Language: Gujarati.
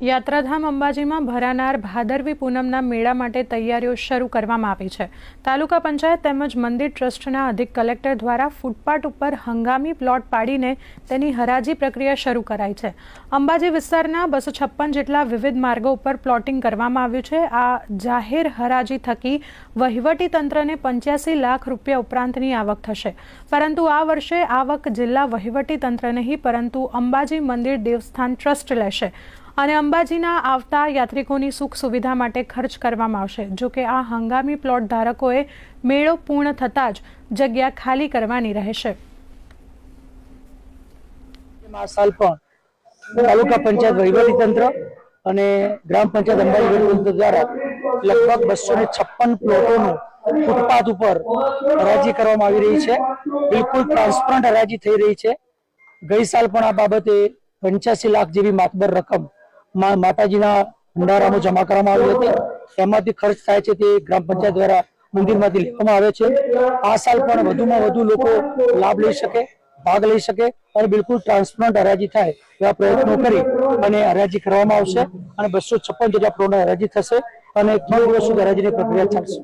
યાત્રાધામ અંબાજીમાં ભરાનાર ભાદરવી પૂનમના મેળા માટે તૈયારીઓ શરૂ કરવામાં આવી છે। તાલુકા પંચાયત તેમજ મંદિર ટ્રસ્ટના અધિક કલેક્ટર દ્વારા ફૂટપાથ ઉપર હંગામી પ્લોટ પાડીને તેની હરાજી પ્રક્રિયા શરૂ કરાઈ છે। અંબાજી વિસ્તારના 256 જેટલા વિવિધ માર્ગો ઉપર પ્લોટિંગ કરવામાં આવ્યું છે। આ જાહેર હરાજી થકી વહીવટી તંત્રને 85 લાખ રૂપિયા ઉપરાંતની આવક થશે, પરંતુ આ વર્ષે આવક જિલ્લા વહીવટી તંત્ર નહીં પરંતુ અંબાજી મંદિર દેવસ્થાન ટ્રસ્ટ લેશે અને અંબાજીના આવતા યાત્રિકોની સુખ સુવિધા માટે ખર્ચ કરવામાં આવશે। જો કે આ હંગામી પ્લોટ ધારકોએ મેળો પૂર્ણ થતાં જ જગ્યા ખાલી કરવાની રહેશે। આ સાલ પણ તાલુકા પંચાયત વહીવટી તંત્ર અને ગ્રામ પંચાયત અંબાજી વહીવટી તંત્ર દ્વારા લગભગ 256 પ્લોટોનું ફૂટપાથ ઉપર હરાજી કરવામાં આવી રહી છે। બિલકુલ ટ્રાન્સપરન્ટ હરાજી થઈ રહી છે। ગઈ સાલ પણ આ બાબતે 85 લાખ જેવી માતબર રકમ માતાજીના ભંડારામાં જમા કરવામાં આવી હતી। એમાંથી ખર્ચ થાય છે તે ગ્રામ પંચાયત દ્વારા મંદિરમાંથી લેવામાં આવે છે। આ સાલ પણ વધુમાં વધુ લોકો લાભ લઈ શકે, ભાગ લઈ શકે અને બિલકુલ ટ્રાન્સપરન્ટ હરાજી થાય એવા પ્રયત્નો કરી અને હરાજી કરવામાં આવશે અને 256 જેટલા પ્લોટની હરાજી થશે અને 3 દિવસ સુધી હરાજીની પ્રક્રિયા ચાલશે।